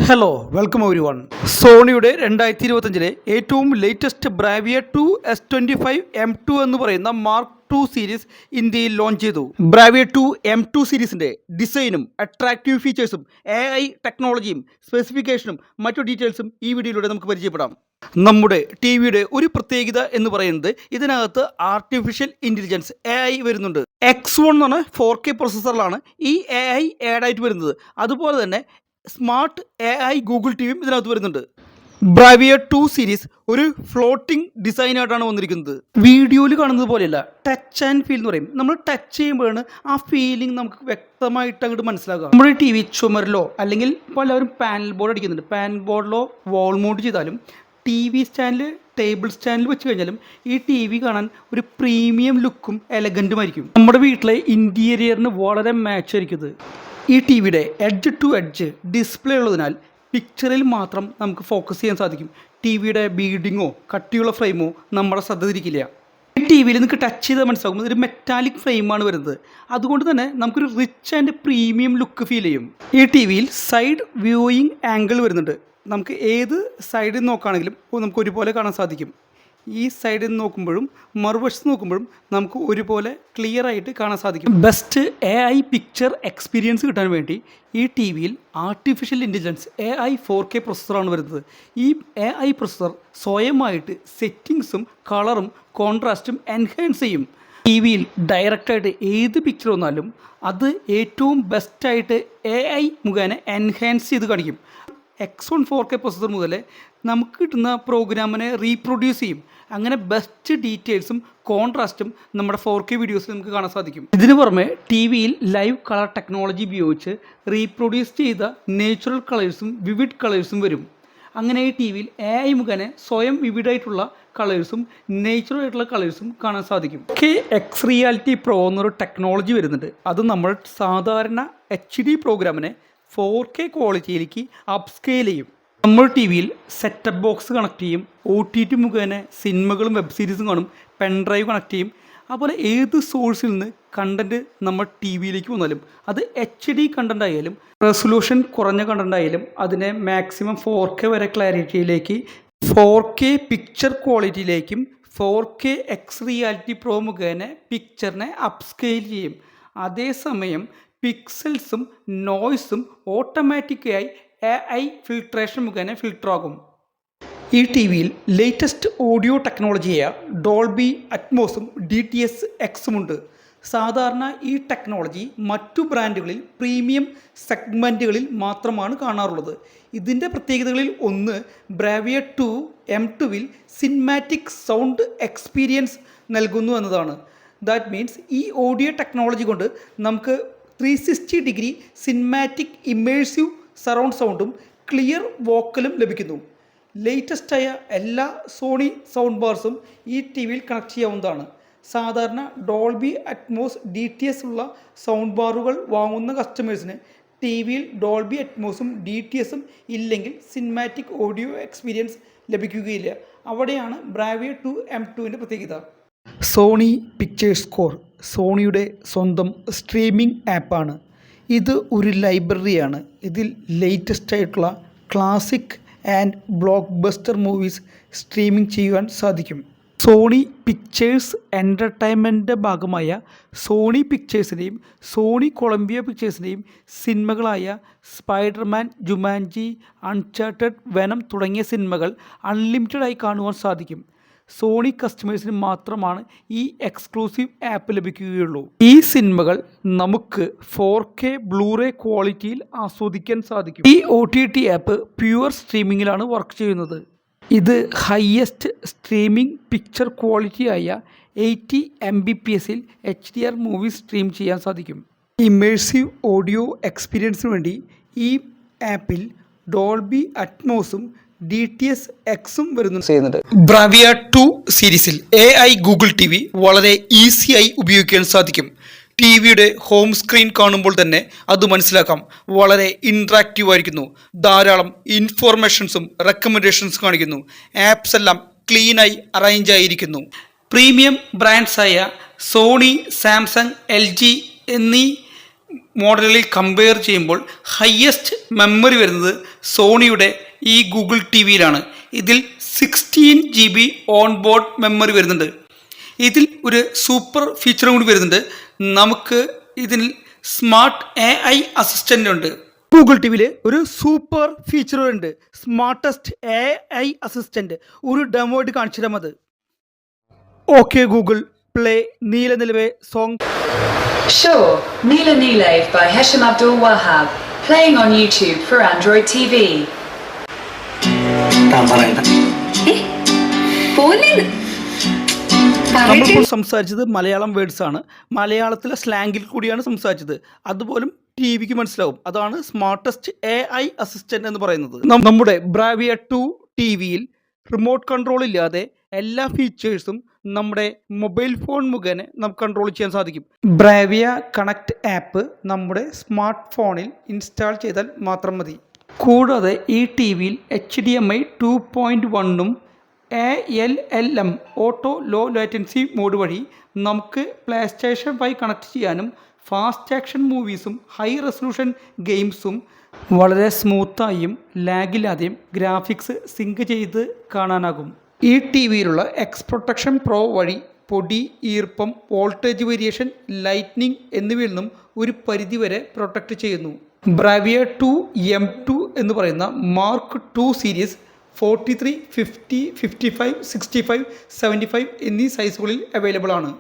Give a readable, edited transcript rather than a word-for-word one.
Hello welcome everyone. സോണിയുടെ 2025 ഏറ്റവും latest Bravia 2S25 M2 എന്ന് പറയുന്ന മാർക്ക് 2 സീരീസ് ഇന്ത്യയിൽ ലോഞ്ച് ചെയ്തു. ബ്രാവിയ 2 M2 സീരീസിൻ്റെ ഡിസൈനും അട്രാക്റ്റീവ് ഫീച്ചേഴ്സും AI ടെക്നോളജിയും സ്പെസിഫിക്കേഷനും മറ്റു ഡീറ്റെയിൽസും ഈ വീഡിയോയിലൂടെ നമുക്ക് പരിചയപ്പെടാം. നമ്മുടെ ടി വിയുടെ ഒരു പ്രത്യേകത എന്ന് പറയുന്നത് ഇതിനകത്ത് ആർട്ടിഫിഷ്യൽ ഇൻ്റലിജൻസ് AI വരുന്നുണ്ട്. X1 എന്ന് പറഞ്ഞ 4K പ്രോസസ്സറിലാണ് ഈ AI ആഡായിട്ട് വരുന്നത്. അതുപോലെ തന്നെ സ്മാർട്ട് AI ഗൂഗിൾ ടിവിയും ഇതിനകത്ത് വരുന്നുണ്ട്. ബ്രാവിയ 2 സീരീസ് ഒരു ഫ്ലോട്ടിംഗ് ഡിസൈനായിട്ടാണ് വന്നിരിക്കുന്നത്. വീഡിയോയിൽ കാണുന്നത് പോലെയല്ല, ടച്ച് ആൻഡ് ഫീൽ എന്ന് പറയും. നമ്മൾ ടച്ച് ചെയ്യുമ്പോഴാണ് ആ ഫീലിംഗ് നമുക്ക് വ്യക്തമായിട്ട് അങ്ങോട്ട് മനസ്സിലാക്കുക. നമ്മുടെ ടി വി ചുമരിലോ അല്ലെങ്കിൽ പലവരും പാനൽ ബോർഡ് അടിക്കുന്നുണ്ട്. പാനൽ ബോർഡിലോ വാൾ മൗണ്ട് ചെയ്താലും ടി വി സ്റ്റാൻഡിൽ ടേബിൾ സ്റ്റാൻഡിൽ വെച്ച് കഴിഞ്ഞാലും ഈ ടി വി കാണാൻ ഒരു പ്രീമിയം ലുക്കും എലഗൻറ്റുമായിരിക്കും. നമ്മുടെ വീട്ടിലെ ഇൻറ്റീരിയറിന് വളരെ മാച്ച് ആയിരിക്കും ഇത്. ഈ ടി വിയുടെ എഡ്ജ് ടു എഡ്ജ് ഡിസ്പ്ലേ ഉള്ളതിനാൽ പിക്ചറിൽ മാത്രം നമുക്ക് ഫോക്കസ് ചെയ്യാൻ സാധിക്കും. ടി വിയുടെ ബീഡിങ്ങോ കട്ടിയുള്ള ഫ്രെയിമോ നമ്മുടെ ശ്രദ്ധ തിരിക്കില്ല. ഈ ടി വിയിൽ നിങ്ങൾക്ക് ടച്ച് ചെയ്താൽ മനസ്സിലാകും ഇതൊരു മെറ്റാലിക് ഫ്രെയിമാണ് വരുന്നത്. അതുകൊണ്ട് തന്നെ നമുക്കൊരു rich and premium look feel ചെയ്യും. ഈ ടി വിയിൽ സൈഡ് വ്യൂയിങ് ആംഗിൾ വരുന്നുണ്ട്. നമുക്ക് ഏത് സൈഡിൽ നോക്കുകയാണെങ്കിലും നമുക്ക് ഒരുപോലെ കാണാൻ സാധിക്കും. ഈ സൈഡിൽ നിന്ന് നോക്കുമ്പോഴും മറുവശത്ത് നോക്കുമ്പോഴും നമുക്ക് ഒരുപോലെ ക്ലിയർ ആയിട്ട് കാണാൻ സാധിക്കും. ബെസ്റ്റ് AI പിക്ചർ എക്സ്പീരിയൻസ് കിട്ടാൻ വേണ്ടി ഈ ടി വിയിൽ ആർട്ടിഫിഷ്യൽ ഇൻ്റലിജൻസ് AI 4K പ്രോസസ്സറാണ് വരുന്നത്. ഈ AI പ്രോസസ്സർ സ്വയമായിട്ട് സെറ്റിങ്സും കളറും കോൺട്രാസ്റ്റും എൻഹാൻസ് ചെയ്യും. ടി വിയിൽ ഡയറക്റ്റായിട്ട് ഏത് പിക്ചർ വന്നാലും അത് ഏറ്റവും ബെസ്റ്റായിട്ട് AI മുഖേന എൻഹാൻസ് ചെയ്ത് കാണിക്കും. X1 4K പ്രോസസ്സർ മുതൽ നമുക്ക് കിട്ടുന്ന പ്രോഗ്രാമിനെ റീപ്രൊഡ്യൂസ് ചെയ്യും. അങ്ങനെ ബെസ്റ്റ് ഡീറ്റെയിൽസും കോൺട്രാസ്റ്റും നമ്മുടെ 4K വീഡിയോസിൽ നമുക്ക് കാണാൻ സാധിക്കും. ഇതിനു പുറമെ ടി വിയിൽ ലൈവ് കളർ ടെക്നോളജി ഉപയോഗിച്ച് റീപ്രൊഡ്യൂസ് ചെയ്ത നേച്ചുറൽ കളേഴ്സും വിവിഡ് കളേഴ്സും വരും. അങ്ങനെ ഈ ടി വിയിൽ AI മുഖേന സ്വയം വിവിഡായിട്ടുള്ള കളേഴ്സും നേച്ചുറൽ ആയിട്ടുള്ള കളേഴ്സും കാണാൻ സാധിക്കും. X റിയാലിറ്റി പ്രോ എന്നൊരു ടെക്നോളജി വരുന്നുണ്ട്. അത് നമ്മൾ സാധാരണ HD പ്രോഗ്രാമിനെ 4K ക്വാളിറ്റിയിലേക്ക് അപ്സ്കെയിൽ ചെയ്യും. നമ്മൾ ടി വിയിൽ സെറ്റപ്പ് ബോക്സ് കണക്ട് ചെയ്യും. OTT മുഖേന സിനിമകളും വെബ് സീരീസും കാണും. പെൻഡ്രൈവ് കണക്ട് ചെയ്യും. അതുപോലെ ഏത് സോഴ്സിൽ നിന്ന് കണ്ടൻറ്റ് നമ്മൾ ടി വിയിലേക്ക് വന്നാലും അത് HD കണ്ടൻ്റ് ആയാലും റെസൊല്യൂഷൻ കുറഞ്ഞ കണ്ടൻ്റ് ആയാലും അതിനെ മാക്സിമം 4K വരെ ക്ലാരിറ്റിയിലേക്ക് 4K പിക്ചർ ക്വാളിറ്റിയിലേക്കും 4K X റിയാലിറ്റി പ്രോ മുഖേന പിക്ചറിനെ അപ്സ്കെയിൽ ചെയ്യും. അതേസമയം പിക്സൽസും നോയ്സും ഓട്ടോമാറ്റിക്കായി AI ഫിൽട്രേഷൻ മുഖേന ഫിൽട്ടർ ആകും. ഈ ടി വിയിൽ ലേറ്റസ്റ്റ് ഓഡിയോ ടെക്നോളജിയായ ഡോൾബി അറ്റ്മോസും DTS Xും ഉണ്ട്. സാധാരണ ഈ ടെക്നോളജി മറ്റു ബ്രാൻഡുകളിൽ പ്രീമിയം സെഗ്മെൻറ്റുകളിൽ മാത്രമാണ് കാണാറുള്ളത്. ഇതിൻ്റെ പ്രത്യേകതകളിൽ ഒന്ന് ബ്രാവിയ 2 M2വിൽ സിനിമാറ്റിക് സൗണ്ട് എക്സ്പീരിയൻസ് നൽകുന്നു എന്നതാണ്. ദാറ്റ് മീൻസ് ഈ ഓഡിയോ ടെക്നോളജി കൊണ്ട് നമുക്ക് 360 ഡിഗ്രി സിനിമാറ്റിക് ഇമേഴ്സീവ് സറൗണ്ട് സൗണ്ടും ക്ലിയർ വോക്കലും ലഭിക്കുന്നു. ലേറ്റസ്റ്റായ എല്ലാ സോണി സൗണ്ട് ബാർസും ഈ ടി വിയിൽ കണക്ട് ചെയ്യാവുന്നതാണ്. സാധാരണ ഡോൾബി അറ്റ്മോസ് DTS ഉള്ള സൗണ്ട് ബാറുകൾ വാങ്ങുന്ന കസ്റ്റമേഴ്സിന് ടി വിയിൽ ഡോൾബി അറ്റ്മോസും DTSും ഇല്ലെങ്കിൽ സിനിമാറ്റിക് ഓഡിയോ എക്സ്പീരിയൻസ് ലഭിക്കുകയില്ല. അവിടെയാണ് ബ്രാവിയ 2 M2വിൻ്റെ പ്രത്യേകത. സോണി പിക്ചേഴ്സ് സ്കോർ സോണിയുടെ സ്വന്തം സ്ട്രീമിംഗ് ആപ്പാണ്. ഇത് ഒരു ലൈബ്രറിയാണ്. ഇതിൽ ലേറ്റസ്റ്റ് ആയിട്ടുള്ള classic and blockbuster movies streaming ചെയ്യുവാൻ സാധിക്കും. സോണി പിക്ചേഴ്സ് എൻ്റർടൈൻമെൻറ്റിൻ്റെ ഭാഗമായ സോണി പിക്ചേഴ്സിൻ്റെയും സോണി കൊളംബിയ പിക്ചേഴ്സിൻ്റെയും സിനിമകളായ സ്പൈഡർമാൻ, ജുമാൻജി, അൺചാർട്ടഡ്, വെനം തുടങ്ങിയ സിനിമകൾ അൺലിമിറ്റഡായി കാണുവാൻ സാധിക്കും. സോണി കസ്റ്റമേഴ്സിന് മാത്രമാണ് ഈ എക്സ്ക്ലൂസീവ് ആപ്പ് ലഭിക്കുകയുള്ളൂ. ഈ സിനിമകൾ നമുക്ക് 4K ബ്ലൂറേ ക്വാളിറ്റിയിൽ ആസ്വദിക്കാൻ സാധിക്കും. ഈ OTT ആപ്പ് പ്യുവർ സ്ട്രീമിങ്ങിലാണ് വർക്ക് ചെയ്യുന്നത്. ഇത് ഹയസ്റ്റ് സ്ട്രീമിംഗ് പിക്ചർ ക്വാളിറ്റിയായ 80 Mbpsൽ HDR മൂവി സ്ട്രീം ചെയ്യാൻ സാധിക്കും. ഇമേഴ്സീവ് ഓഡിയോ എക്സ്പീരിയൻസിന് വേണ്ടി ഈ ആപ്പിൽ ഡോൾബി അറ്റ്മോസും DTS Xും വരുന്നുണ്ട്. ബ്രാവിയ 2 സീരീസിൽ AI ഗൂഗിൾ TV വളരെ ഈസിയായി ഉപയോഗിക്കാൻ സാധിക്കും. ടി വിയുടെ ഹോം സ്ക്രീൻ കാണുമ്പോൾ തന്നെ അത് മനസ്സിലാക്കാം. വളരെ ഇൻട്രാക്റ്റീവ് ആയിരിക്കുന്നു. ധാരാളം ഇൻഫോർമേഷൻസും റെക്കമെൻഡേഷൻസും കാണിക്കുന്നു. ആപ്സ് എല്ലാം ക്ലീനായി അറേഞ്ച് ആയിരിക്കുന്നു. പ്രീമിയം ബ്രാൻഡ്സായ സോണി, സാംസങ്, LG എന്നീ മോഡലുകളിൽ കമ്പയർ ചെയ്യുമ്പോൾ ഹയസ്റ്റ് മെമ്മറി വരുന്നത് സോണിയുടെ ഈ ഗൂഗിൾ ടി വിയിലാണ്. ഇതിൽ 16 GB ഓൺ ബോർഡ് മെമ്മറി വരുന്നുണ്ട്. ഇതിൽ ഒരു സൂപ്പർ ഫീച്ചറും കൂടി വരുന്നുണ്ട്. നമുക്ക് ഇതിൽ സ്മാർട്ട് AI അസിസ്റ്റൻ്റ് ഉണ്ട്. ഗൂഗിൾ ടി വിയിൽ ഒരു സൂപ്പർ ഫീച്ചർ ഉണ്ട്, സ്മാർട്ടസ്റ്റ് AI അസിസ്റ്റൻ്റ്. ഒരു ഡെമോ ആയിട്ട് കാണിച്ചു തരാം അത്. ഓക്കെ ഗൂഗിൾ, പ്ലേ നീല നിലവേ song. Sure, Neela Neelave by Hesham Abdul Wahab, playing on YouTube for Android TV. നമ്മളിപ്പോൾ സംസാരിച്ചത് മലയാളം വേർഡ്സ് ആണ്. മലയാളത്തിലെ സ്ലാങ്ങിൽ കൂടിയാണ് സംസാരിച്ചത്. അതുപോലും ടി വിക്ക് മനസ്സിലാവും. അതാണ് സ്മാർട്ടസ്റ്റ് AI അസിസ്റ്റൻ്റ് എന്ന് പറയുന്നത്. നമ്മുടെ ബ്രാവിയ 2 ടി വിയിൽ റിമോട്ട് കൺട്രോൾ ഇല്ലാതെ എല്ലാ ഫീച്ചേഴ്സും നമ്മുടെ മൊബൈൽ ഫോൺ മുഖേന നമുക്ക് കൺട്രോൾ ചെയ്യാൻ സാധിക്കും. ബ്രാവിയ കണക്ട് ആപ്പ് നമ്മുടെ സ്മാർട്ട് ഫോണിൽ ഇൻസ്റ്റാൾ ചെയ്താൽ മാത്രം മതി. കൂടാതെ ഈ ടി വിയിൽ HDMI 2.1 ALLM auto low latency mode വഴി നമുക്ക് പ്ലേ സ്റ്റേഷൻ 5 കണക്ട് ചെയ്യാനും ഫാസ്റ്റ് ആക്ഷൻ മൂവീസും ഹൈ റെസൊല്യൂഷൻ ഗെയിംസും വളരെ സ്മൂത്തായും ലാഗില്ലാതെയും ഗ്രാഫിക്സ് സിങ്ക് ചെയ്ത് കാണാനാകും. ഈ ടി വിയിലുള്ള എക്സ് പ്രൊട്ടക്ഷൻ പ്രോ വഴി പൊടി, ഈർപ്പം, വോൾട്ടേജ് വേരിയേഷൻ, ലൈറ്റ്നിങ് എന്നിവയിൽ നിന്നും ഒരു പരിധിവരെ പ്രൊട്ടക്റ്റ് ചെയ്യുന്നു. ബ്രാവിയ 2 M2 എന്ന് പറയുന്ന മാർക്ക് 2 സീരീസ് 43, 50, 55, 65, 75 എന്നീ സൈസുകളിൽ അവൈലബിൾ ആണ്.